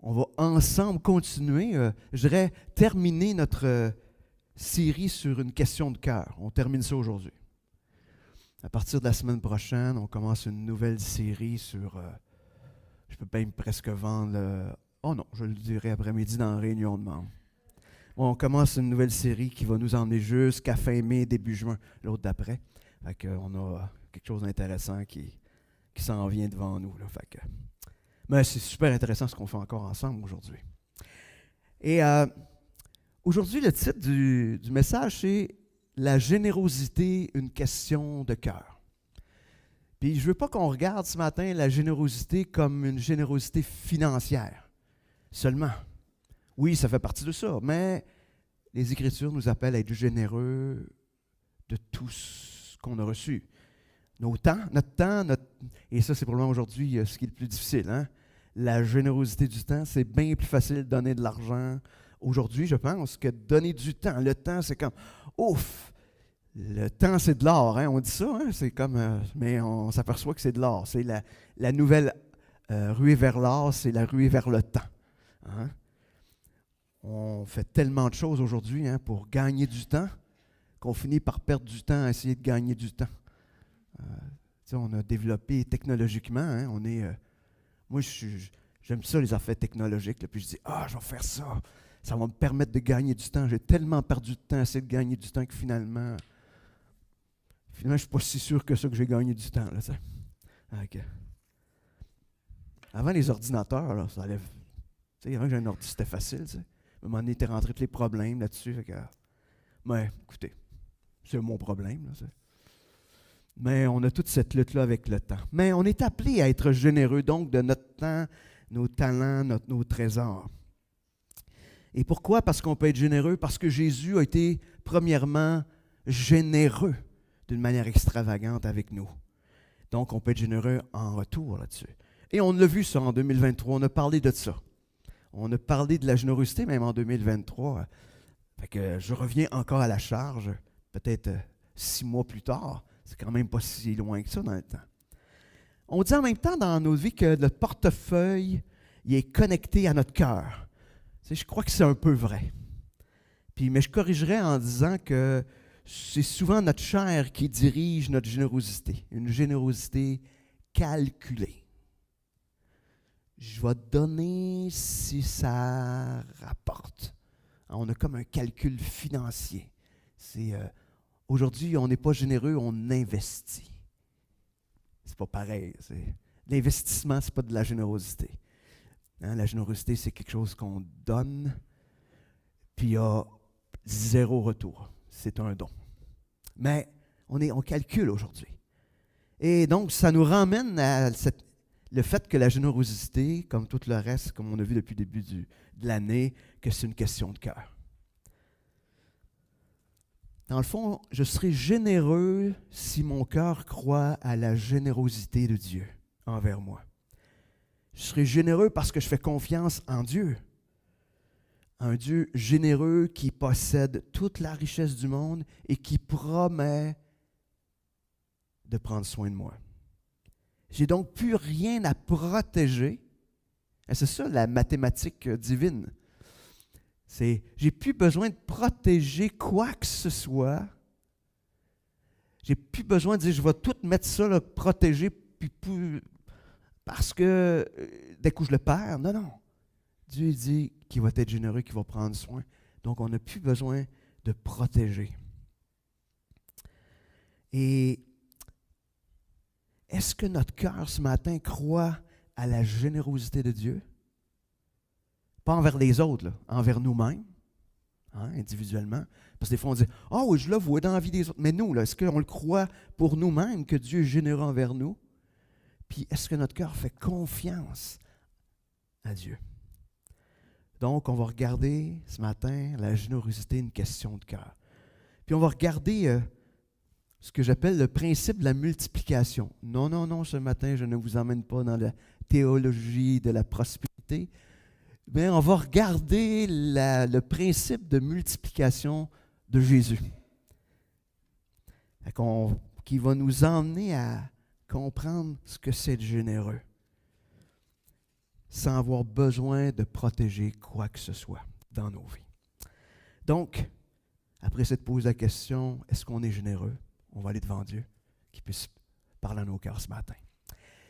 On va ensemble continuer, je dirais, terminer notre série sur une question de cœur. On termine ça aujourd'hui. À partir de la semaine prochaine, on commence une nouvelle série sur, je peux même presque vendre, oh non, je le dirai après-midi dans la réunion de membres. On commence une nouvelle série qui va nous emmener jusqu'à fin mai, début juin, l'autre d'après. Fait qu'on a quelque chose d'intéressant qui s'en vient devant nous. Là. Fait que, mais c'est super intéressant ce qu'on fait encore ensemble aujourd'hui. Et aujourd'hui, le titre du message, c'est « La générosité, une question de cœur ». Puis je ne veux pas qu'on regarde ce matin la générosité comme une générosité financière seulement. Oui, ça fait partie de ça, mais les Écritures nous appellent à être généreux de tout ce qu'on a reçu. Notre temps, et ça c'est probablement aujourd'hui ce qui est le plus difficile. Hein? La générosité du temps, c'est bien plus facile de donner de l'argent aujourd'hui, je pense, que de donner du temps. Le temps, c'est comme, ouf, le temps c'est de l'or, hein? On dit ça, hein? C'est comme, mais on s'aperçoit que c'est de l'or. C'est la nouvelle ruée vers l'or, c'est la ruée vers le temps. Hein? On fait tellement de choses aujourd'hui hein, pour gagner du temps qu'on finit par perdre du temps à essayer de gagner du temps. On a développé technologiquement. Hein, moi, j'aime ça, les affaires technologiques. Là, puis je dis, je vais faire ça. Ça va me permettre de gagner du temps. J'ai tellement perdu de temps à essayer de gagner du temps que finalement je ne suis pas si sûr que ça que j'ai gagné du temps. Là, okay. Avant les ordinateurs, là, ça allait. Avant que j'ai un ordi, c'était facile. T'sais. À un moment donné, t'es rentré tous les problèmes là-dessus. Mais écoutez, c'est mon problème. Là, mais on a toute cette lutte-là avec le temps. Mais on est appelé à être généreux, donc, de notre temps, nos talents, nos trésors. Et pourquoi? Parce qu'on peut être généreux? Parce que Jésus a été, premièrement, généreux d'une manière extravagante avec nous. Donc, on peut être généreux en retour là-dessus. Et on l'a vu ça en 2023, on a parlé de ça. On a parlé de la générosité même en 2023. Fait que je reviens encore à la charge, peut-être 6 mois plus tard. C'est quand même pas si loin que ça dans le temps. On dit en même temps dans nos vies que notre portefeuille il est connecté à notre cœur. Je crois que c'est un peu vrai. Mais je corrigerais en disant que c'est souvent notre chair qui dirige notre générosité. Une générosité calculée. Je vais donner si ça rapporte. On a comme un calcul financier. Aujourd'hui, on n'est pas généreux, on investit. C'est pas pareil. L'investissement, ce n'est pas de la générosité. Hein, la générosité, c'est quelque chose qu'on donne, puis il y a 0 retour. C'est un don. Mais on calcule aujourd'hui. Et donc, ça nous ramène à le fait que la générosité, comme tout le reste, comme on a vu depuis le début de l'année, que c'est une question de cœur. Dans le fond, je serai généreux si mon cœur croit à la générosité de Dieu envers moi. Je serai généreux parce que je fais confiance en Dieu. Un Dieu généreux qui possède toute la richesse du monde et qui promet de prendre soin de moi. J'ai donc plus rien à protéger. Et c'est ça la mathématique divine. J'ai plus besoin de protéger quoi que ce soit. J'ai plus besoin de dire, je vais tout mettre ça, là, protéger, parce que dès que je le perds. Non, non. Dieu dit qu'il va être généreux, qu'il va prendre soin. Donc, on n'a plus besoin de protéger. Et est-ce que notre cœur ce matin croit à la générosité de Dieu? Pas envers les autres, là, envers nous-mêmes, hein, individuellement. Parce que des fois, on dit « Ah oui, je le vois dans la vie des autres. » Mais nous, là, est-ce qu'on le croit pour nous-mêmes que Dieu est généreux envers nous? Puis est-ce que notre cœur fait confiance à Dieu? Donc, on va regarder ce matin la générosité, une question de cœur. Puis on va regarder ce que j'appelle le principe de la multiplication. Non, non, non, ce matin, je ne vous emmène pas dans la théologie de la prospérité. Mais on va regarder le principe de multiplication de Jésus. Qui va nous emmener à comprendre ce que c'est de généreux. sans avoir besoin de protéger quoi que ce soit dans nos vies. Donc, après cette pose la question, est-ce qu'on est généreux? On va aller devant Dieu, qui puisse parler à nos cœurs ce matin.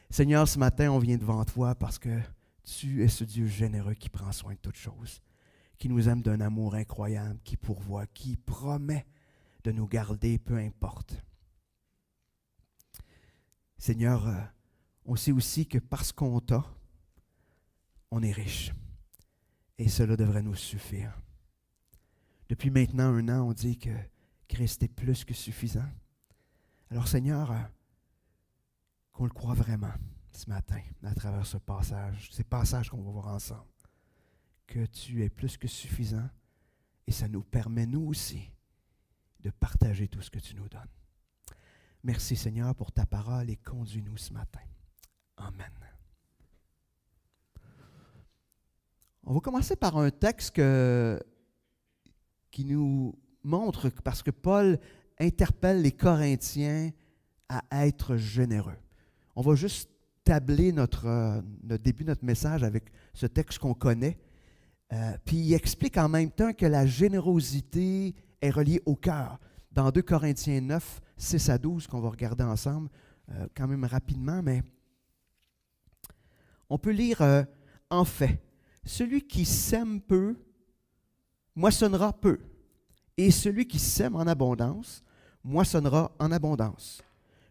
Seigneur, ce matin, on vient devant toi parce que tu es ce Dieu généreux qui prend soin de toutes choses, qui nous aime d'un amour incroyable, qui pourvoit, qui promet de nous garder, peu importe. Seigneur, on sait aussi que parce qu'on t'a, on est riche. Et cela devrait nous suffire. Depuis maintenant 1 an, on dit que Christ est plus que suffisant. Alors Seigneur, qu'on le croit vraiment ce matin, à travers ce passage, ces passages qu'on va voir ensemble, que tu es plus que suffisant et ça nous permet, nous aussi, de partager tout ce que tu nous donnes. Merci Seigneur pour ta parole et conduis-nous ce matin. Amen. On va commencer par un texte qui nous montre, parce que Paul interpelle les Corinthiens à être généreux. On va juste tabler notre début de notre message avec ce texte qu'on connaît. Puis il explique en même temps que la générosité est reliée au cœur. Dans 2 Corinthiens 9, 6 à 12, qu'on va regarder ensemble, quand même rapidement, mais on peut lire en fait, celui qui sème peu, moissonnera peu, et celui qui sème en abondance, moissonnera en abondance.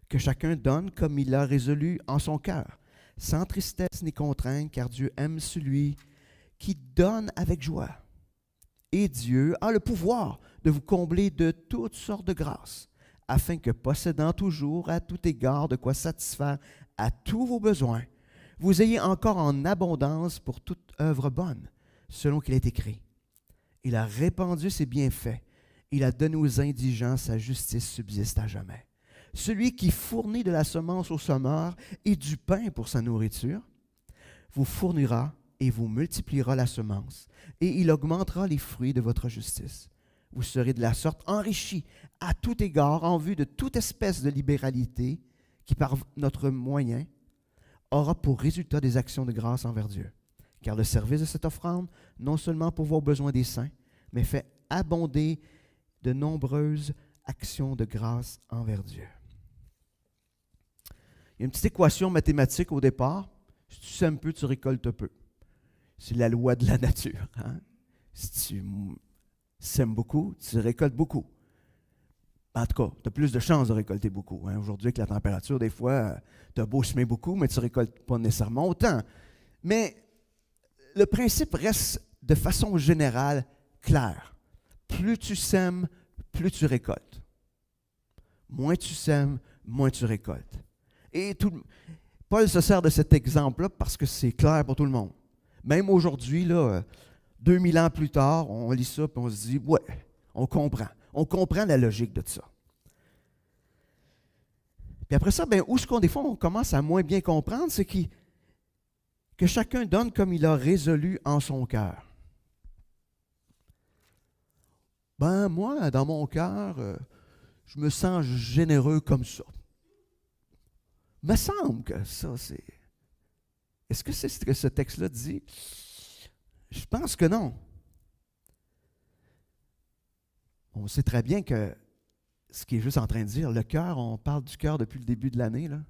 Que chacun donne comme il l'a résolu en son cœur, sans tristesse ni contrainte, car Dieu aime celui qui donne avec joie. Et Dieu a le pouvoir de vous combler de toutes sortes de grâces, afin que, possédant toujours à tout égard de quoi satisfaire à tous vos besoins, vous ayez encore en abondance pour toute œuvre bonne, selon qu'il est écrit. Il a répandu ses bienfaits, il a donné aux indigents, sa justice subsiste à jamais. Celui qui fournit de la semence au semeur et du pain pour sa nourriture, vous fournira et vous multipliera la semence, et il augmentera les fruits de votre justice. Vous serez de la sorte enrichis à tout égard en vue de toute espèce de libéralité qui, par notre moyen, aura pour résultat des actions de grâce envers Dieu. Car le service de cette offrande, non seulement pourvoit aux besoins des saints, mais fait abonder de nombreuses actions de grâce envers Dieu. Il y a une petite équation mathématique au départ. Si tu sèmes peu, tu récoltes peu. C'est la loi de la nature. Hein? Si tu sèmes beaucoup, tu récoltes beaucoup. En tout cas, tu as plus de chances de récolter beaucoup. Hein? Aujourd'hui, avec la température, des fois, tu as beau semer beaucoup, mais tu ne récoltes pas nécessairement autant. Mais le principe reste de façon générale clair. Plus tu sèmes, plus tu récoltes. Moins tu sèmes, moins tu récoltes. Et Paul se sert de cet exemple-là parce que c'est clair pour tout le monde. Même aujourd'hui, là, 2000 ans plus tard, on lit ça et on se dit, ouais, on comprend. On comprend la logique de ça. Puis après ça, où est-ce qu'on, des fois, on commence à moins bien comprendre, c'est que chacun donne comme il a résolu en son cœur. Moi, dans mon cœur, je me sens généreux comme ça. Il me semble que ça, c'est... Est-ce que c'est ce que ce texte-là dit? Je pense que non. On sait très bien que ce qui est juste en train de dire, le cœur, on parle du cœur depuis le début de l'année, là.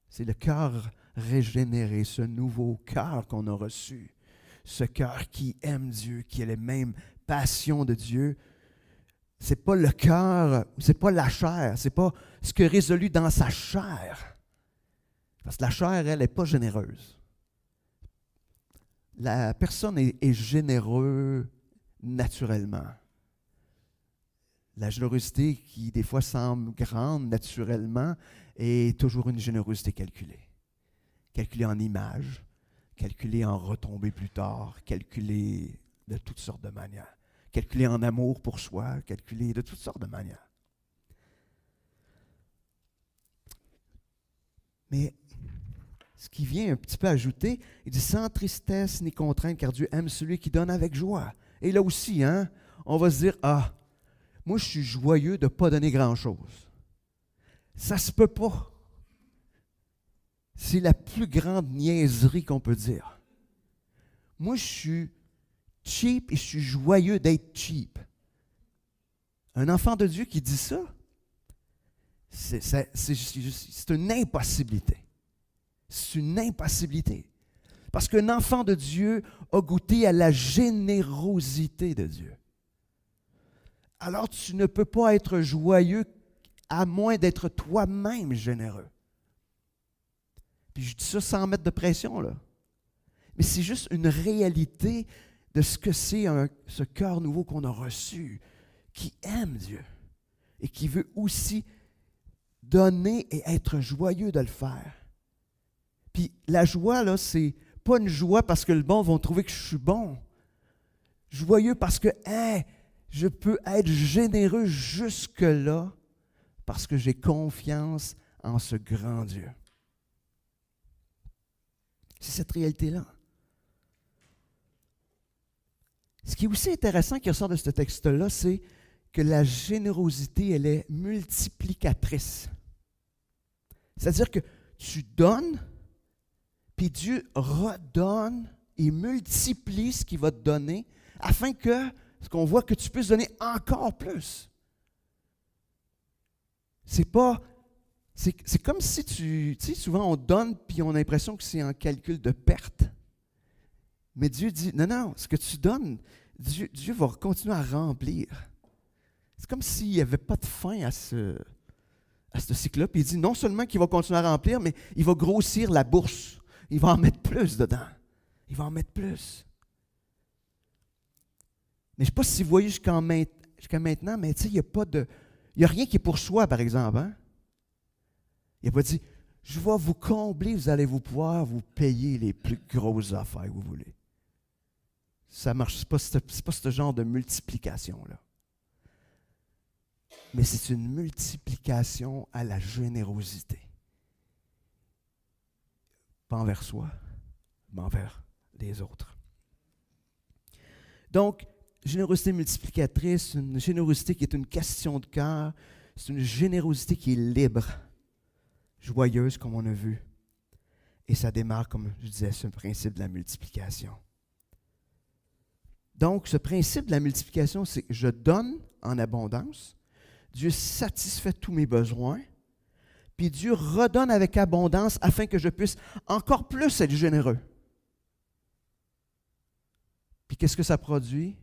C'est le cœur régénéré, ce nouveau cœur qu'on a reçu. Ce cœur qui aime Dieu, qui a les mêmes passions de Dieu. C'est pas le cœur, c'est pas la chair, c'est pas ce qui est résolu dans sa chair. Parce que la chair, elle n'est pas généreuse. La personne est généreuse naturellement. La générosité qui, des fois, semble grande naturellement, est toujours une générosité calculée. Calculée en images, calculée en retombées plus tard, calculée de toutes sortes de manières. Calculée en amour pour soi, calculée de toutes sortes de manières. Mais ce qui vient un petit peu ajouter, il dit sans tristesse ni contrainte, car Dieu aime celui qui donne avec joie. Et là aussi, on va se dire, moi je suis joyeux de ne pas donner grand-chose. Ça se peut pas. C'est la plus grande niaiserie qu'on peut dire. Moi, je suis cheap et je suis joyeux d'être cheap. Un enfant de Dieu qui dit ça, c'est une impossibilité. C'est une impossibilité. Parce qu'un enfant de Dieu a goûté à la générosité de Dieu. Alors tu ne peux pas être joyeux à moins d'être toi-même généreux. Puis je dis ça sans mettre de pression, là. Mais c'est juste une réalité de ce que c'est ce cœur nouveau qu'on a reçu, qui aime Dieu et qui veut aussi donner et être joyeux de le faire. Puis la joie, là, c'est pas une joie parce que le bon va trouver que je suis bon. Joyeux parce que, je peux être généreux jusque-là parce que j'ai confiance en ce grand Dieu. C'est cette réalité-là. Ce qui est aussi intéressant qui ressort de ce texte-là, c'est que la générosité, elle est multiplicatrice. C'est-à-dire que tu donnes, puis Dieu redonne et multiplie ce qu'il va te donner afin que, ce qu'on voit, que tu puisses donner encore plus. C'est comme si tu sais, souvent on donne puis on a l'impression que c'est un calcul de perte. Mais Dieu dit, non, ce que tu donnes, Dieu va continuer à remplir. C'est comme s'il n'y avait pas de fin à ce cycle-là. Puis il dit non seulement qu'il va continuer à remplir, mais il va grossir la bourse. Il va en mettre plus dedans. Il va en mettre plus. Mais je ne sais pas si vous voyez jusqu'à maintenant, mais tu sais, il n'y a rien qui est pour soi, par exemple. Hein? Il n'a pas dit, je vais vous combler, vous allez pouvoir vous payer les plus grosses affaires que vous voulez. Ça ne marche pas, c'est pas ce genre de multiplication-là. Mais c'est une multiplication à la générosité. Pas envers soi, mais envers les autres. Donc, générosité multiplicatrice, une générosité qui est une question de cœur, c'est une générosité qui est libre, joyeuse comme on a vu. Et ça démarre, comme je disais, ce principe de la multiplication. Donc, ce principe de la multiplication, c'est que je donne en abondance, Dieu satisfait tous mes besoins, puis Dieu redonne avec abondance afin que je puisse encore plus être généreux. Puis qu'est-ce que ça produit?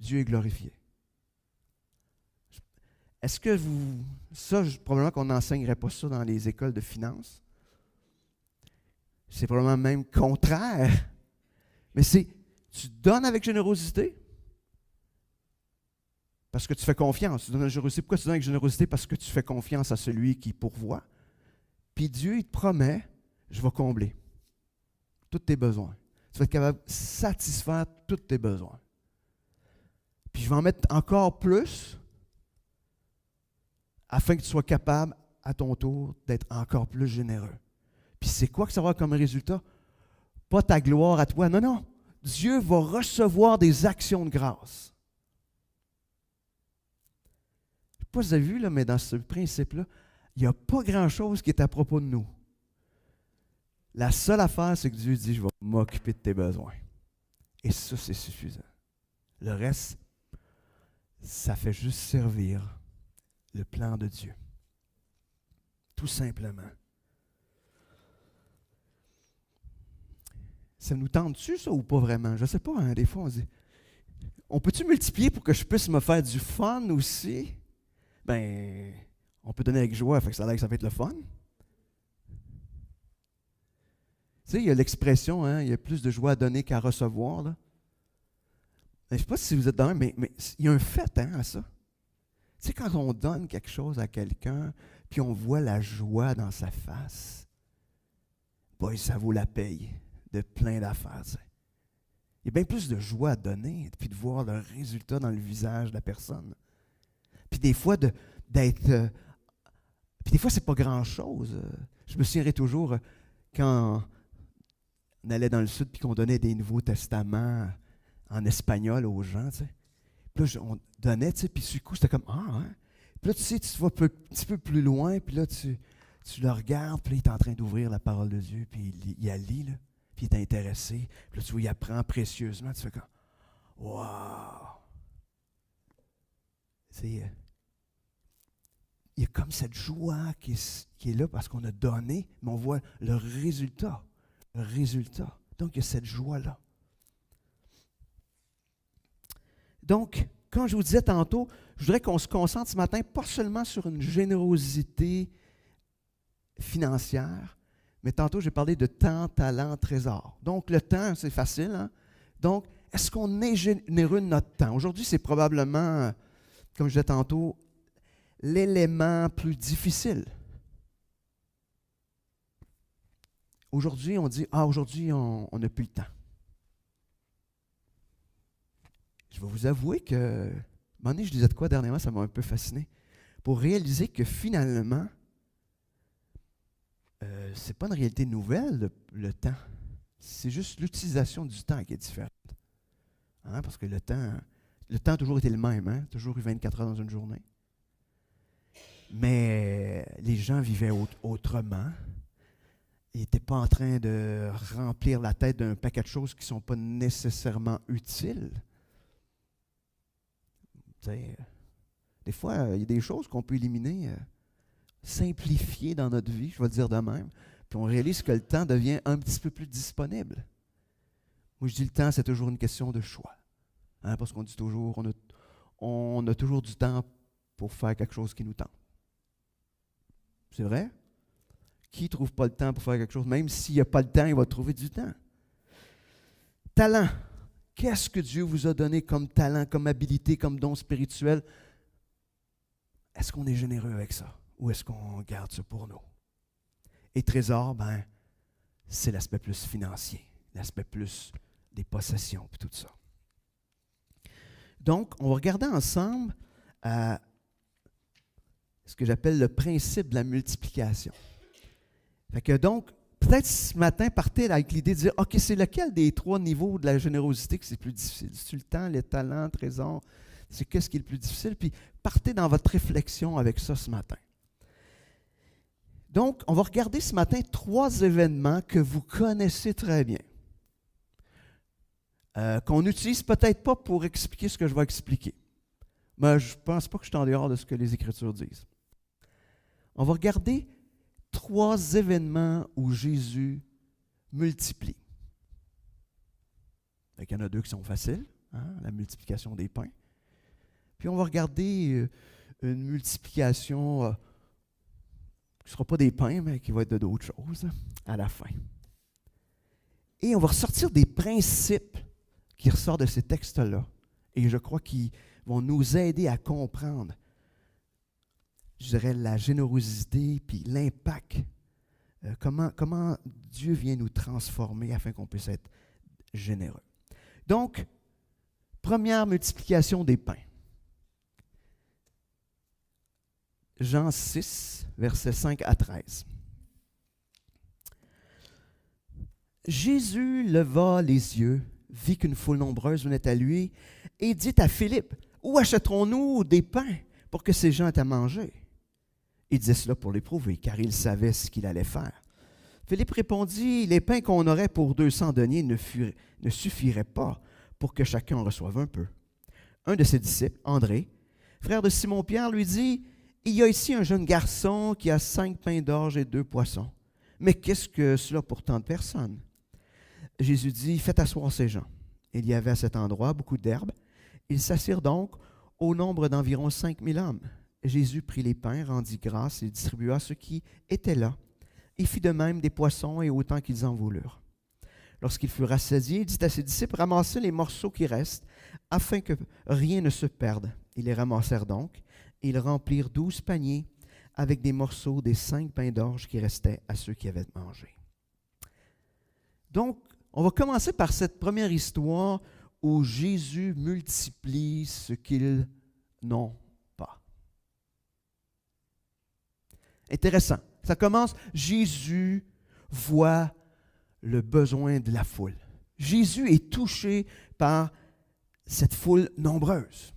Dieu est glorifié. Est-ce que probablement qu'on n'enseignerait pas ça dans les écoles de finance. C'est probablement même contraire. Mais tu donnes avec générosité parce que tu fais confiance. Tu donnes avec générosité. Pourquoi tu donnes avec générosité? Parce que tu fais confiance à celui qui pourvoit. Puis Dieu, il te promet, je vais combler tous tes besoins. Tu vas être capable de satisfaire tous tes besoins. Puis je vais en mettre encore plus afin que tu sois capable, à ton tour, d'être encore plus généreux. Puis c'est quoi que ça va avoir comme résultat? Pas ta gloire à toi. Non. Dieu va recevoir des actions de grâce. Je ne sais pas si vous avez vu, là, mais dans ce principe-là, il n'y a pas grand-chose qui est à propos de nous. La seule affaire, c'est que Dieu dit, je vais m'occuper de tes besoins. Et ça, c'est suffisant. Le reste, ça fait juste servir le plan de Dieu. Tout simplement. Ça nous tente-tu, ça, ou pas vraiment? Je ne sais pas, hein, des fois, on se dit, on peut-tu multiplier pour que je puisse me faire du fun aussi? Ben, on peut donner avec joie, fait que ça a l'air que ça va être le fun. Tu sais, il y a l'expression, hein, il y a plus de joie à donner qu'à recevoir. Là. Je ne sais pas si vous êtes dans mais il y a un fait à ça. Tu sais, quand on donne quelque chose à quelqu'un, puis on voit la joie dans sa face, boy, ça vaut la paye de plein d'affaires. Tu sais. Il y a bien plus de joie à donner, puis de voir le résultat dans le visage de la personne. Puis des fois, d'être... puis des fois, c'est pas grand-chose. Je me souviendrai toujours quand on allait dans le sud puis qu'on donnait des Nouveaux Testaments en espagnol aux gens, tu sais. Puis là, on donnait, tu sais, puis du coup, c'était comme, hein? Puis là, tu sais, tu vas un petit peu plus loin, puis là, tu le regardes, puis là, il est en train d'ouvrir la parole de Dieu, puis il la lit, là. puis il est intéressé. Puis là, tu vois, il apprend précieusement. Tu fais comme, wow! Il y a comme cette joie qui est là parce qu'on a donné, mais on voit le résultat. Le résultat. Donc, il y a cette joie-là. Donc, quand je vous disais tantôt, je voudrais qu'on se concentre ce matin pas seulement sur une générosité financière, mais tantôt j'ai parlé de temps, talent, trésor. Donc, le temps, c'est facile. Hein? Donc, est-ce qu'on est généreux de notre temps? Aujourd'hui, c'est probablement, comme je disais tantôt, l'élément plus difficile. Aujourd'hui, on dit, aujourd'hui, on n'a plus le temps. Je vais vous avouer que, à un moment donné, je disais de quoi dernièrement, ça m'a un peu fasciné, pour réaliser que finalement, c'est pas une réalité nouvelle, le temps. C'est juste l'utilisation du temps qui est différente. Hein? Parce que le temps a toujours été le même, hein? Toujours eu 24 heures dans une journée. Mais les gens vivaient autrement. Ils n'étaient pas en train de remplir la tête d'un paquet de choses qui ne sont pas nécessairement utiles. Des fois, il y a des choses qu'on peut éliminer, simplifier dans notre vie, je vais le dire de même, puis on réalise que le temps devient un petit peu plus disponible. Moi, je dis le temps, c'est toujours une question de choix. Hein, parce qu'on dit toujours, on a toujours du temps pour faire quelque chose qui nous tente. C'est vrai? Qui ne trouve pas le temps pour faire quelque chose? Même s'il n'y a pas le temps, il va trouver du temps. Talent. Qu'est-ce que Dieu vous a donné comme talent, comme habilité, comme don spirituel? Est-ce qu'on est généreux avec ça? Ou est-ce qu'on garde ça pour nous? Et trésor, c'est l'aspect plus financier, l'aspect plus des possessions, puis tout ça. Donc, on va regarder ensemble ce que j'appelle le principe de la multiplication. Fait que donc, peut-être ce matin, partez avec l'idée de dire, OK, c'est lequel des trois niveaux de la générosité que c'est plus difficile? C'est le temps, les talents, le trésor? C'est qu'est-ce qui est le plus difficile? Puis partez dans votre réflexion avec ça ce matin. Donc, on va regarder ce matin 3 événements que vous connaissez très bien. Qu'on n'utilise peut-être pas pour expliquer ce que je vais expliquer. Mais je ne pense pas que je suis en dehors de ce que les Écritures disent. On va regarder 3 événements où Jésus multiplie. Il y en a 2 qui sont faciles, hein, la multiplication des pains. Puis on va regarder une multiplication qui ne sera pas des pains, mais qui va être d'autres choses à la fin. Et on va ressortir des principes qui ressortent de ces textes-là. Et je crois qu'ils vont nous aider à comprendre, je dirais, la générosité puis l'impact. Comment Dieu vient nous transformer afin qu'on puisse être généreux. Donc, première multiplication des pains. Jean 6, versets 5 à 13. Jésus leva les yeux, vit qu'une foule nombreuse venait à lui, et dit à Philippe, « Où achèterons-nous des pains pour que ces gens aient à manger? » Il disait cela pour l'éprouver, car il savait ce qu'il allait faire. Philippe répondit, « Les pains qu'on aurait pour 200 deniers ne suffiraient pas pour que chacun en reçoive un peu. » Un de ses disciples, André, frère de Simon-Pierre, lui dit, « Il y a ici un jeune garçon qui a 5 pains d'orge et 2 poissons. Mais qu'est-ce que cela pour tant de personnes? » Jésus dit, « Faites asseoir ces gens. » Il y avait à cet endroit beaucoup d'herbe. Ils s'assirent donc au nombre d'environ 5000 hommes. Jésus prit les pains, rendit grâce et distribua à ceux qui étaient là. Il fit de même des poissons et autant qu'ils en voulurent. Lorsqu'il fut rassasié, il dit à ses disciples, « Ramassez les morceaux qui restent, afin que rien ne se perde. » Ils les ramassèrent donc, et ils remplirent 12 paniers avec des morceaux des 5 pains d'orge qui restaient à ceux qui avaient mangé. Donc, on va commencer par cette première histoire où Jésus multiplie ce qu'ils n'ont pas. Intéressant. Ça commence, Jésus voit le besoin de la foule. Jésus est touché par cette foule nombreuse.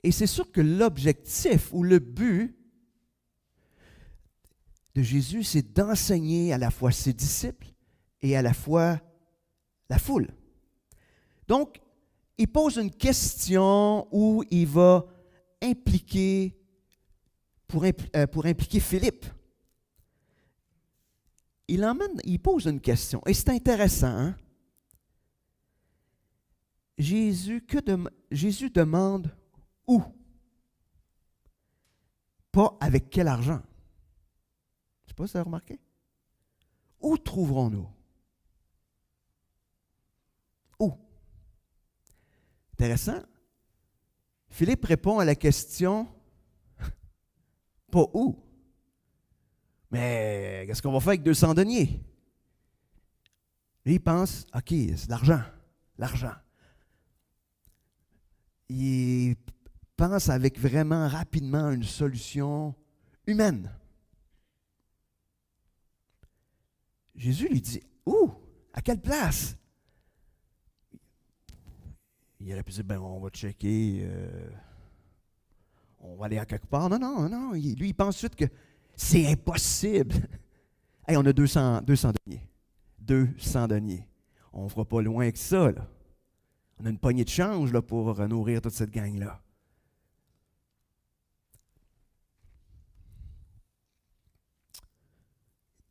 Et c'est sûr que l'objectif ou le but de Jésus, c'est d'enseigner à la fois ses disciples et à la fois la foule. Donc, il pose une question où il va impliquer, pour impliquer Philippe. Il pose une question, et c'est intéressant. Hein? Jésus demande où? Pas avec quel argent. Je ne sais pas si vous avez remarqué. Où trouverons-nous? Où? Intéressant. Philippe répond à la question, pas où, mais qu'est-ce qu'on va faire avec 200 deniers? Et il pense, OK, c'est l'argent, l'argent. Il pense avec vraiment rapidement une solution humaine. Jésus lui dit, où? À quelle place? Il aurait pu dire, ben on va checker, on va aller à quelque part. Non, non, non. Lui, il pense tout de suite que c'est impossible. Hey, on a 200 deniers. 200 deniers. On ne fera pas loin que ça, là. On a une poignée de change là, pour nourrir toute cette gang-là.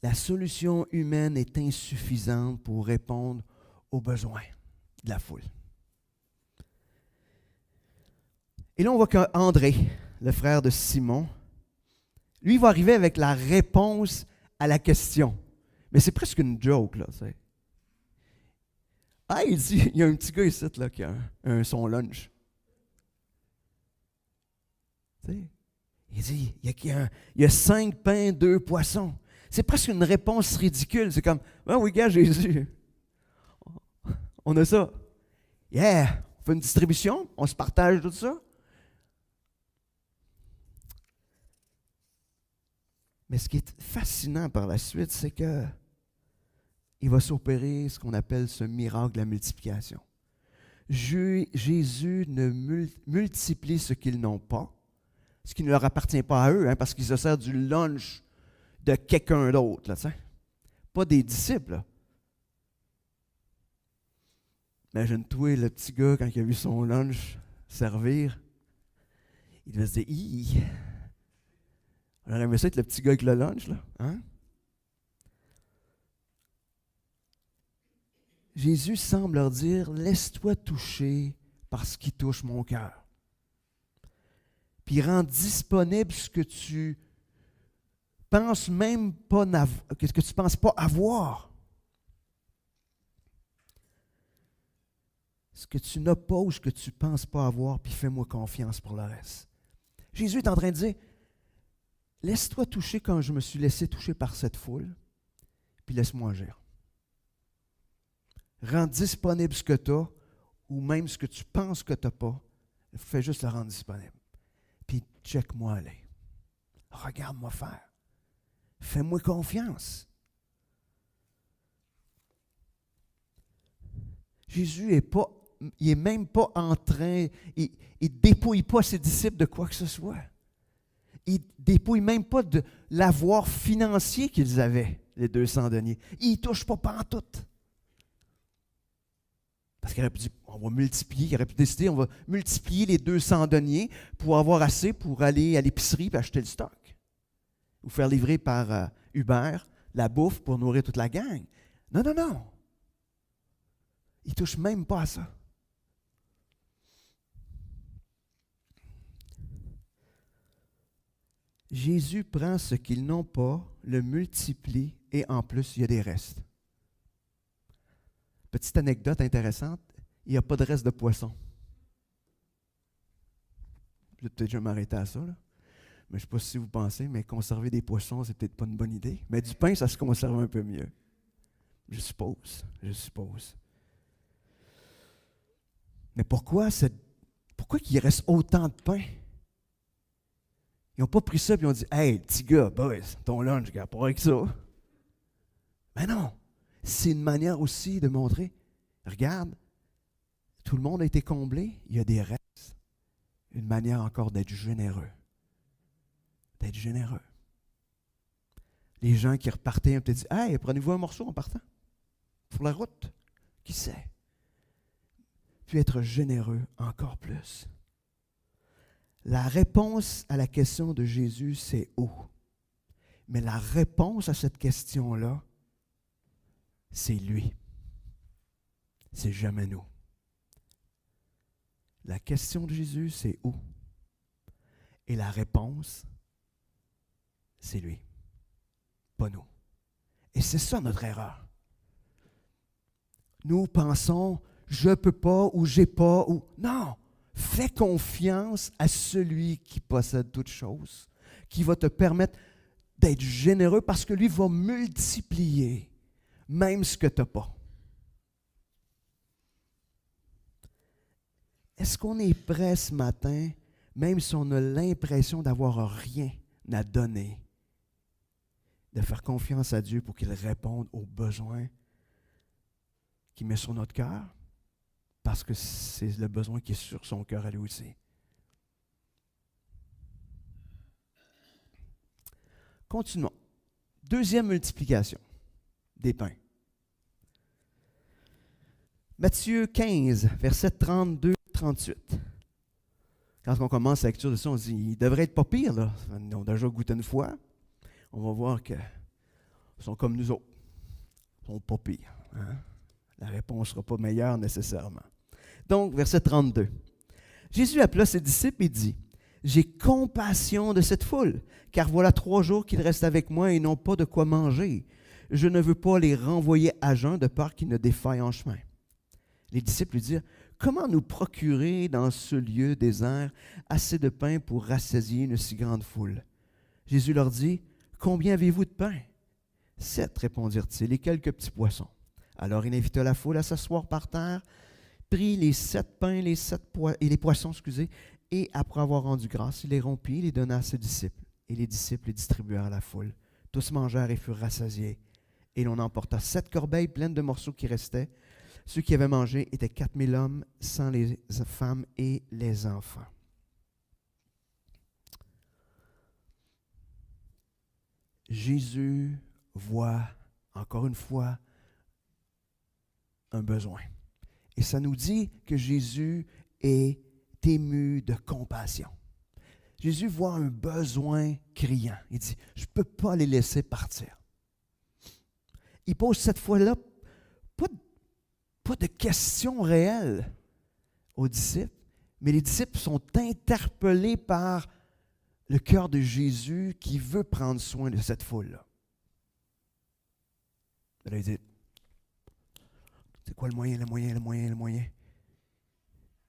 La solution humaine est insuffisante pour répondre aux besoins de la foule. Et là, on voit qu'André, le frère de Simon, lui va arriver avec la réponse à la question. Mais c'est presque une joke, là, tu sais. Ah, il dit, il y a un petit gars ici, là, qui a son lunch. Tu sais, il dit, il y a 5 pains, 2 poissons. C'est presque une réponse ridicule. C'est comme, ah oui, gars, Jésus, on a ça. Yeah, on fait une distribution, on se partage tout ça. Mais ce qui est fascinant par la suite, c'est que il va s'opérer ce qu'on appelle ce miracle de la multiplication. Jésus ne multiplie ce qu'ils n'ont pas, ce qui ne leur appartient pas à eux, hein, parce qu'ils se servent du lunch de quelqu'un d'autre, là, pas des disciples. Là. Imagine-toi le petit gars, quand il a vu son lunch servir, il devait se dire, on aurait aimé ça être le petit gars avec le lunch, là, hein? Jésus semble leur dire, laisse-toi toucher par ce qui touche mon cœur. Puis il rend disponible ce que tu penses même pas ce que tu penses pas avoir. Ce que tu n'as pas ou ce que tu penses pas avoir, puis fais-moi confiance pour le reste. Jésus est en train de dire, laisse-toi toucher quand je me suis laissé toucher par cette foule, puis laisse-moi agir. Rends disponible ce que tu as, ou même ce que tu penses que tu n'as pas. Fais juste le rendre disponible. Puis check-moi aller. Regarde-moi faire. Fais-moi confiance. Jésus est même pas en train, il ne dépouille pas ses disciples de quoi que ce soit. Il ne dépouille même pas de l'avoir financier qu'ils avaient, les 200 deniers. Il ne touche pas pantoute. Parce qu'il aurait pu dire, on va multiplier, il aurait pu décider, on va multiplier les 200 deniers pour avoir assez pour aller à l'épicerie et acheter le stock. Ou faire livrer par Uber la bouffe pour nourrir toute la gang. Non, non, non. Il ne touche même pas à ça. Jésus prend ce qu'ils n'ont pas, le multiplie et en plus, il y a des restes. Petite anecdote intéressante, il n'y a pas de reste de poisson. Je vais peut-être déjà m'arrêter à ça, là. Mais je ne sais pas si vous pensez, mais conserver des poissons, c'est peut-être pas une bonne idée. Mais du pain, ça se conserve un peu mieux. Je suppose. Mais pourquoi qu'il reste autant de pain? Ils n'ont pas pris ça et ils ont dit, hey, petit gars, boys, ton lunch, regarde, pas avec ça. Mais non, c'est une manière aussi de montrer, regarde, tout le monde a été comblé, il y a des restes. Une manière encore d'être généreux. D'être généreux. Les gens qui repartaient ont peut-être dit « Hey, prenez-vous un morceau en partant pour la route? » Qui sait? Puis être généreux encore plus. La réponse à la question de Jésus, c'est où? Mais la réponse à cette question-là, c'est lui. C'est jamais nous. La question de Jésus, c'est où? Et la réponse, c'est lui, pas nous. Et c'est ça notre erreur. Nous pensons, je ne peux pas ou j'ai pas ou... Non! Fais confiance à celui qui possède toutes choses, qui va te permettre d'être généreux parce que lui va multiplier même ce que tu n'as pas. Est-ce qu'on est prêt ce matin, même si on a l'impression d'avoir rien à donner, de faire confiance à Dieu pour qu'il réponde aux besoins qu'il met sur notre cœur? Parce que c'est le besoin qui est sur son cœur à lui aussi. Continuons. Deuxième multiplication des pains. Matthieu 15, versets 32-38. Quand on commence la lecture de ça, on se dit, il devrait être pas pire, là. Ils ont déjà goûté une fois. On va voir qu'ils sont comme nous autres. Ils sont pas pires. Hein? La réponse ne sera pas meilleure nécessairement. Donc, verset 32. Jésus appela ses disciples et dit, « J'ai compassion de cette foule, car voilà 3 jours qu'ils restent avec moi et n'ont pas de quoi manger. Je ne veux pas les renvoyer à jeun de peur qu'ils ne défaillent en chemin. » Les disciples lui dirent, « Comment nous procurer dans ce lieu désert assez de pain pour rassasier une si grande foule? » Jésus leur dit, « Combien avez-vous de pain? » 7, répondirent-ils, et quelques petits poissons. Alors il invita la foule à s'asseoir par terre, prit les 7 pains et les poissons, et après avoir rendu grâce, il les rompit et les donna à ses disciples. Et les disciples les distribuèrent à la foule. Tous mangèrent et furent rassasiés. Et l'on emporta 7 corbeilles pleines de morceaux qui restaient. Ceux qui avaient mangé étaient 4000 hommes, sans les femmes et les enfants. Jésus voit, encore une fois, un besoin. Et ça nous dit que Jésus est ému de compassion. Jésus voit un besoin criant. Il dit, je ne peux pas les laisser partir. Il pose cette fois-là pas de questions réelles aux disciples, mais les disciples sont interpellés par le cœur de Jésus qui veut prendre soin de cette foule-là. Là, il dit, c'est quoi le moyen?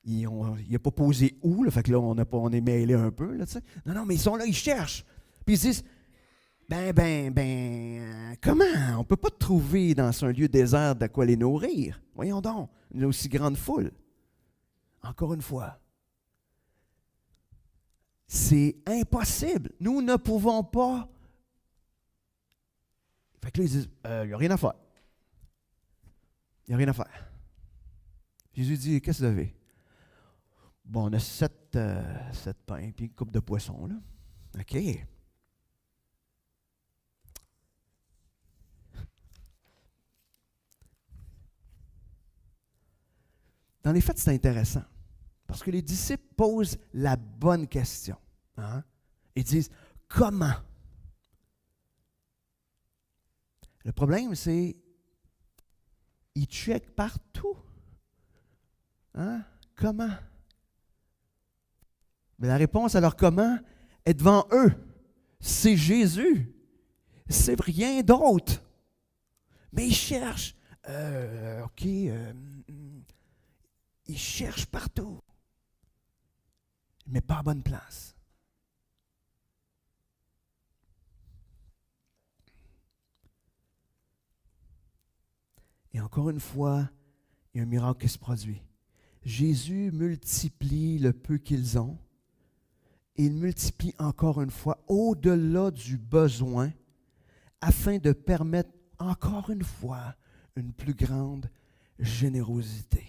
Il n'a pas posé où, là, fait que là, on est mêlé un peu. Là, non, mais ils sont là, ils cherchent. Puis ils disent, comment? On ne peut pas te trouver dans un lieu désert de quoi les nourrir. Voyons donc, une aussi grande foule. Encore une fois, c'est impossible. Nous ne pouvons pas. Fait que là, ils disent, il n'y a rien à faire. Il n'y a rien à faire. Jésus dit, qu'est-ce que vous avez? Bon, on a 7 pains puis une coupe de poissons, là. OK. Dans les faits, c'est intéressant. Parce que les disciples posent la bonne question. Hein? Ils disent, comment? Le problème, c'est ils checkent partout. Hein? Comment? Mais la réponse à leur comment est devant eux. C'est Jésus. C'est rien d'autre. Mais ils cherchent. Ils cherchent partout. Mais pas à bonne place. Et encore une fois, il y a un miracle qui se produit. Jésus multiplie le peu qu'ils ont. Et il multiplie encore une fois au-delà du besoin afin de permettre encore une fois une plus grande générosité.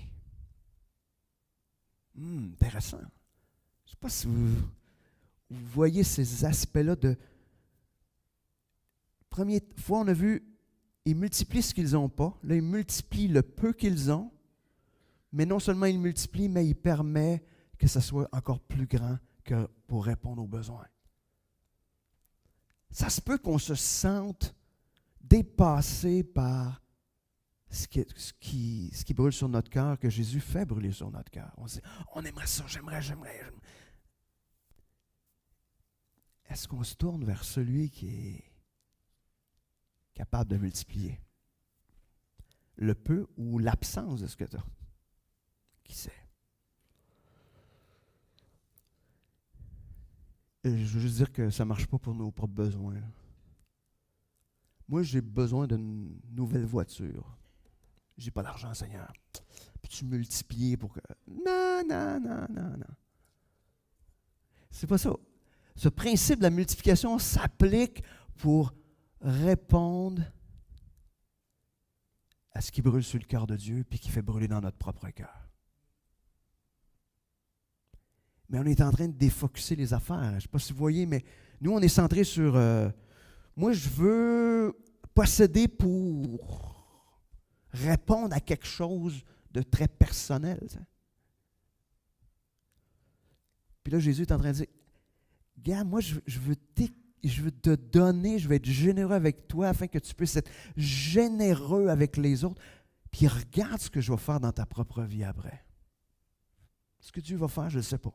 Intéressant. Je ne sais pas si vous voyez ces aspects-là de Première fois, on a vu, ils multiplient ce qu'ils n'ont pas. Là, ils multiplient le peu qu'ils ont. Mais non seulement ils multiplient, mais ils permettent que ça soit encore plus grand que pour répondre aux besoins. Ça se peut qu'on se sente dépassé par ce qui brûle sur notre cœur, que Jésus fait brûler sur notre cœur. On se dit, on aimerait ça, j'aimerais. Est-ce qu'on se tourne vers celui qui est capable de multiplier le peu ou l'absence de ce que tu as? Qui sait? Je veux juste dire que ça ne marche pas pour nos propres besoins. Moi, j'ai besoin d'une nouvelle voiture. J'ai pas d'argent, Seigneur. Peux-tu multiplier pour que... Non. C'est pas ça. Ce principe de la multiplication s'applique pour répondre à ce qui brûle sur le cœur de Dieu puis qui fait brûler dans notre propre cœur. Mais on est en train de défocuser les affaires. Je ne sais pas si vous voyez, mais nous, on est centré sur... moi, je veux posséder pour répondre à quelque chose de très personnel. Ça. Puis là, Jésus est en train de dire, gars, moi, je veux te donner, je veux être généreux avec toi afin que tu puisses être généreux avec les autres. Puis regarde ce que je vais faire dans ta propre vie après. Ce que Dieu va faire, je ne sais pas.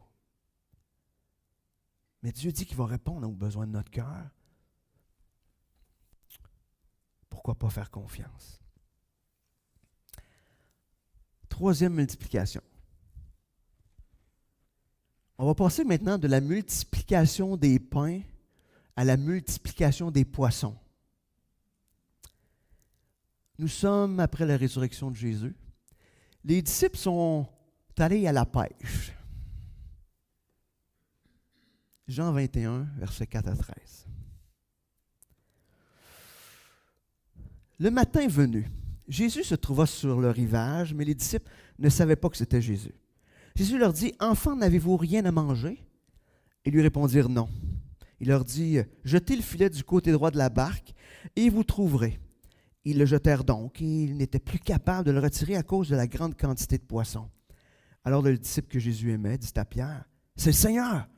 Mais Dieu dit qu'il va répondre aux besoins de notre cœur. Pourquoi pas faire confiance? Troisième multiplication. On va passer maintenant de la multiplication des pains à la multiplication des poissons. Nous sommes après la résurrection de Jésus. Les disciples sont allés à la pêche. Jean 21, versets 4 à 13. Le matin venu, Jésus se trouva sur le rivage, mais les disciples ne savaient pas que c'était Jésus. Jésus leur dit, « Enfants, n'avez-vous rien à manger? » Ils lui répondirent non. Il leur dit, « Jetez le filet du côté droit de la barque et vous trouverez. » Ils le jetèrent donc et ils n'étaient plus capables de le retirer à cause de la grande quantité de poissons. Alors le disciple que Jésus aimait dit à Pierre, « C'est le Seigneur! »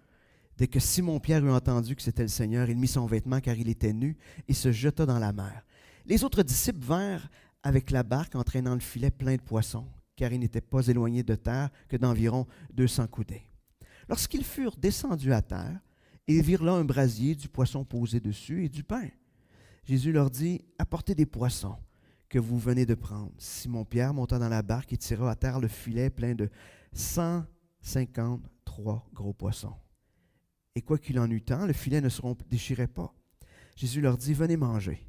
Dès que Simon-Pierre eut entendu que c'était le Seigneur, il mit son vêtement car il était nu et se jeta dans la mer. Les autres disciples vinrent avec la barque entraînant le filet plein de poissons, car ils n'étaient pas éloignés de terre que d'environ 200 coudées. Lorsqu'ils furent descendus à terre, ils virent là un brasier, du poisson posé dessus et du pain. Jésus leur dit, « Apportez des poissons que vous venez de prendre. » Simon-Pierre monta dans la barque et tira à terre le filet plein de 153 gros poissons. Et quoi qu'il en eût tant, le filet ne se déchirait pas. Jésus leur dit, « Venez manger. »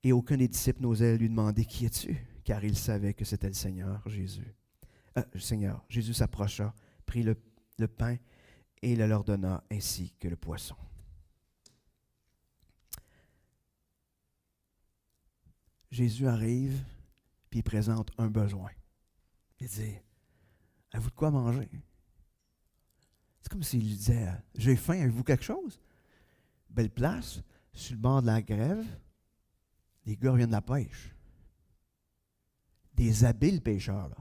Et aucun des disciples n'osait lui demander, « Qui es-tu? » Car il savait que c'était le Seigneur Jésus. Jésus s'approcha, prit le pain et le leur donna ainsi que le poisson. Jésus arrive, puis il présente un besoin. Il dit, « Avez-vous de quoi manger? » C'est comme s'il disait, « J'ai faim, avez-vous quelque chose? » Belle place, sur le bord de la grève, les gars reviennent de la pêche. Des habiles pêcheurs, là.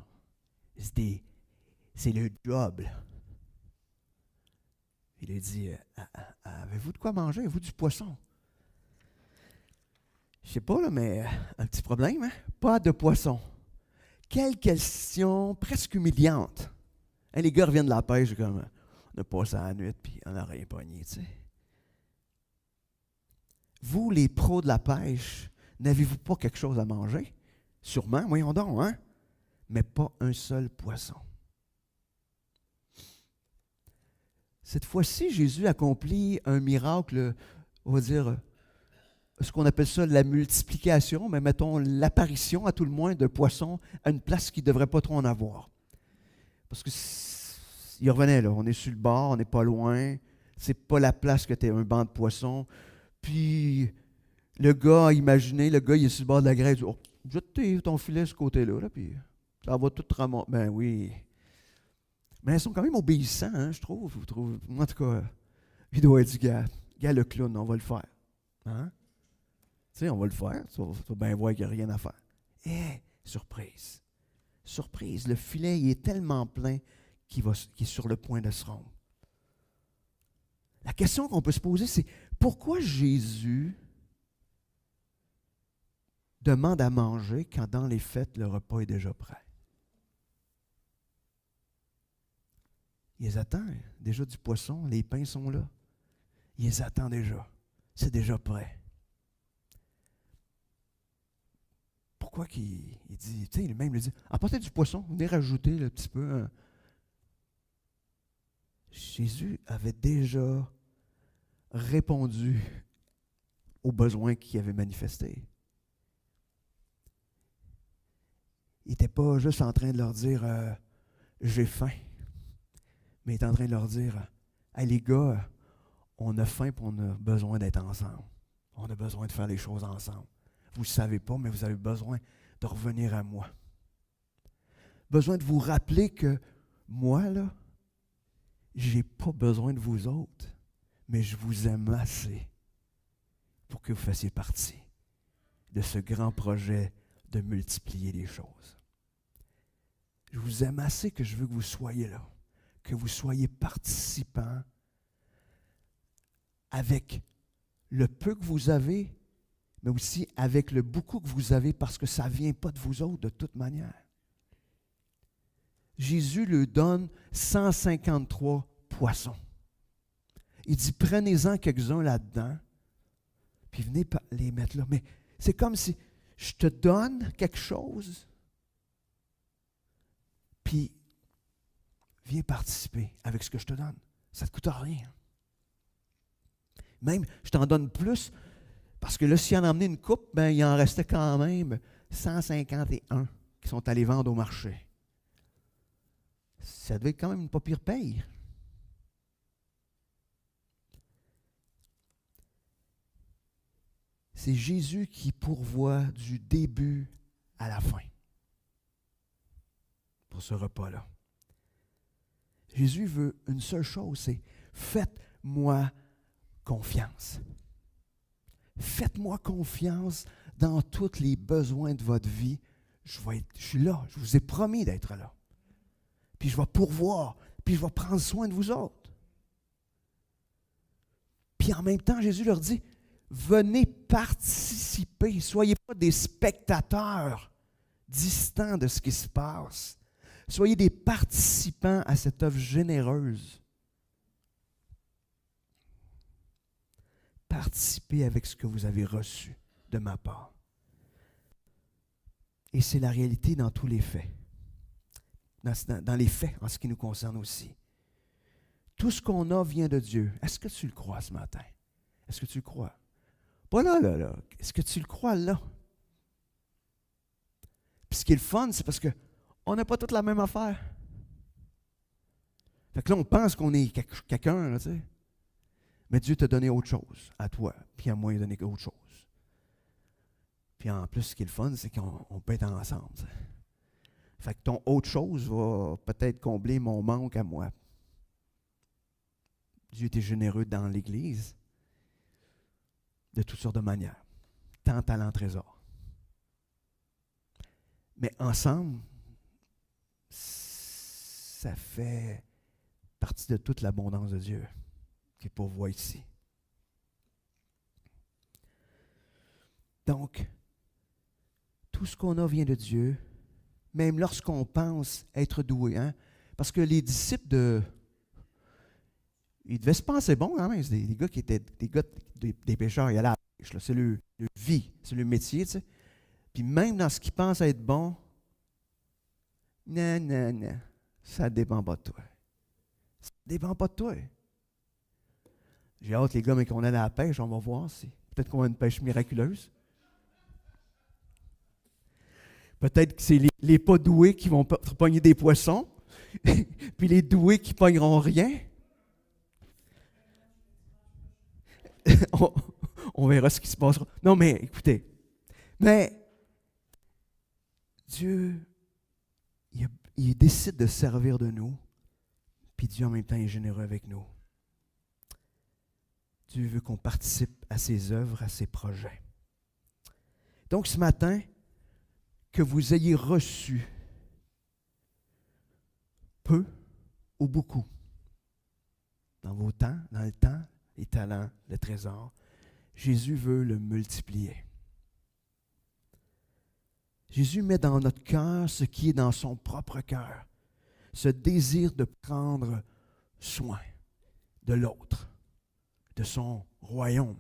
C'est le job, là. Il a dit, « Avez-vous de quoi manger? Avez-vous du poisson? » Je ne sais pas, là, mais un petit problème, hein? Pas de poisson. Quelle question presque humiliante. Hein, les gars reviennent de la pêche, comme on a passé la nuit, puis on n'a rien pogné, tu sais. Vous, les pros de la pêche, n'avez-vous pas quelque chose à manger? Sûrement, voyons donc, hein? Mais pas un seul poisson. Cette fois-ci, Jésus accomplit un miracle, on va dire, ce qu'on appelle ça la multiplication, mais mettons l'apparition à tout le moins de poissons à une place qui ne devrait pas trop en avoir. Parce que il revenait là, on est sur le bord, on n'est pas loin, c'est pas la place que tu es un banc de poissons. Puis le gars a imaginé, il est sur le bord de la grève, il dit, « Oh, jette ton filet de ce côté-là, là, puis ça va tout ramasser. » Ben oui. Mais ils sont quand même obéissants, hein, je trouve. En tout cas, il doit être du gars le clown, on va le faire. Hein? Tu sais, on va le faire. Tu vas bien voir qu'il n'y a rien à faire. Surprise. Surprise. Le filet, il est tellement plein qu'il est sur le point de se rompre. La question qu'on peut se poser, c'est pourquoi Jésus demande à manger quand dans les fêtes, le repas est déjà prêt? Il les attend. Déjà du poisson, les pains sont là. Il les attend déjà. C'est déjà prêt. Pourquoi qu'il dit, tu sais, lui-même, il dit, apportez du poisson, venez rajouter un petit peu. Jésus avait déjà répondu aux besoins qu'il avait manifestés. Il n'était pas juste en train de leur dire, j'ai faim. Mais il est en train de leur dire, hey, les gars, on a faim et on a besoin d'être ensemble. On a besoin de faire les choses ensemble. Vous ne le savez pas, mais vous avez besoin de revenir à moi. Besoin de vous rappeler que moi, là, je n'ai pas besoin de vous autres, mais je vous aime assez pour que vous fassiez partie de ce grand projet de multiplier les choses. Je vous aime assez que je veux que vous soyez là, que vous soyez participants avec le peu que vous avez, mais aussi avec le beaucoup que vous avez, parce que ça ne vient pas de vous autres de toute manière. Jésus lui donne 153 poissons. Il dit, prenez-en quelques-uns là-dedans, puis venez les mettre là. Mais c'est comme si je te donne quelque chose, puis viens participer avec ce que je te donne. Ça ne te coûte rien. Même, je t'en donne plus, parce que là, s'il en a emmené une coupe, ben, il en restait quand même 151 qui sont allés vendre au marché. Ça devait être quand même une pas pire paye. C'est Jésus qui pourvoit du début à la fin pour ce repas-là. Jésus veut une seule chose, c'est faites-moi confiance. Faites-moi confiance dans tous les besoins de votre vie. Je suis là, je vous ai promis d'être là. Puis je vais pourvoir, puis je vais prendre soin de vous autres. Puis en même temps, Jésus leur dit, venez participer, soyez pas des spectateurs distants de ce qui se passe. Soyez des participants à cette œuvre généreuse. Participez avec ce que vous avez reçu de ma part. Et c'est la réalité dans tous les faits. Dans les faits, en ce qui nous concerne aussi. Tout ce qu'on a vient de Dieu. Est-ce que tu le crois ce matin? Est-ce que tu le crois? Pas là. Est-ce que tu le crois là? Puis ce qui est le fun, c'est parce qu'on n'a pas toute la même affaire. Fait que là, on pense qu'on est quelqu'un, là, tu sais. Mais Dieu t'a donné autre chose à toi, puis à moi, il a donné autre chose. Puis en plus, ce qui est le fun, c'est qu'on peut être ensemble. T'sais. Fait que ton autre chose va peut-être combler mon manque à moi. Dieu était généreux dans l'Église de toutes sortes de manières. Tant talent, trésor. Mais ensemble, ça fait partie de toute l'abondance de Dieu qui pourvoit ici. Donc, tout ce qu'on a vient de Dieu, même lorsqu'on pense être doué. Hein? Parce que les disciples ils devaient se penser bons, hein? C'est des gars qui étaient des pêcheurs, ils allaient à la pêche. Là. C'est leur vie, c'est leur métier. Tu sais. Puis même dans ce qu'ils pensent être bon, non, ça ne dépend pas de toi. Ça ne dépend pas de toi. J'ai hâte, les gars, mais qu'on aille à la pêche, on va voir si. Peut-être qu'on a une pêche miraculeuse. Peut-être que c'est les pas doués qui vont pogner des poissons, puis les doués qui ne pogneront rien. on verra ce qui se passera. Non, mais écoutez, Dieu, il décide de servir de nous, puis Dieu en même temps est généreux avec nous. Dieu veut qu'on participe à ses œuvres, à ses projets. Donc ce matin, que vous ayez reçu peu ou beaucoup, dans vos temps, dans le temps, les talents, le trésor, Jésus veut le multiplier. Jésus met dans notre cœur ce qui est dans son propre cœur, ce désir de prendre soin de l'autre, de son royaume.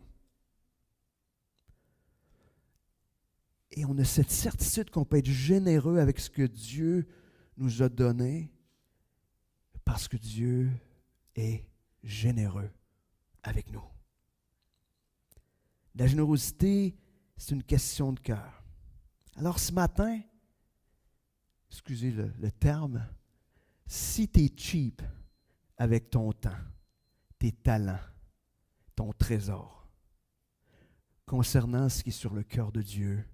Et on a cette certitude qu'on peut être généreux avec ce que Dieu nous a donné parce que Dieu est généreux avec nous. La générosité, c'est une question de cœur. Alors ce matin, excusez le terme, si tu es cheap avec ton temps, tes talents, ton trésor, concernant ce qui est sur le cœur de Dieu,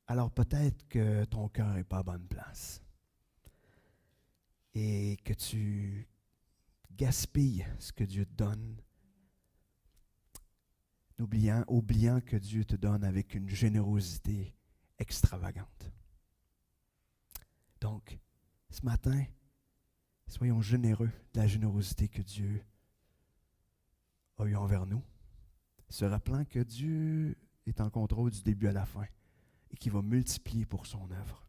alors peut-être que ton cœur n'est pas à bonne place et que tu gaspilles ce que Dieu te donne, oubliant que Dieu te donne avec une générosité extravagante. Donc, ce matin, soyons généreux de la générosité que Dieu a eue envers nous, se rappelant que Dieu est en contrôle du début à la fin et qu'il va multiplier pour son œuvre.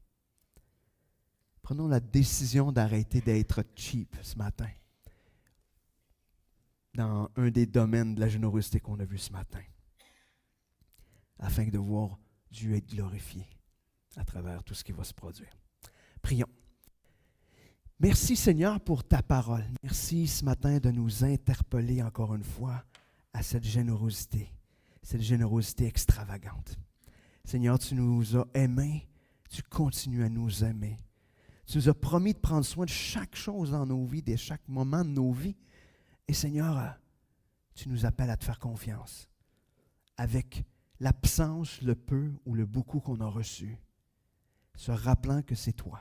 Prenons la décision d'arrêter d'être cheap ce matin dans un des domaines de la générosité qu'on a vu ce matin, afin de voir Dieu être glorifié à travers tout ce qui va se produire. Prions. Merci Seigneur pour ta parole. Merci ce matin de nous interpeller encore une fois à cette générosité extravagante. Seigneur, tu nous as aimés, tu continues à nous aimer. Tu nous as promis de prendre soin de chaque chose dans nos vies, de chaque moment de nos vies. Et Seigneur, tu nous appelles à te faire confiance avec l'absence, le peu ou le beaucoup qu'on a reçu, se rappelant que c'est toi.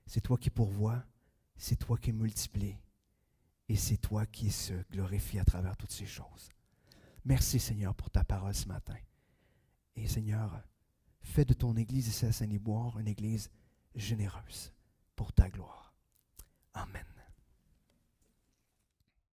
C'est toi qui pourvois, c'est toi qui multiplie et c'est toi qui se glorifie à travers toutes ces choses. Merci Seigneur pour ta parole ce matin. Et Seigneur, fais de ton Église ici à Saint-Liboire une Église généreuse pour ta gloire. Amen.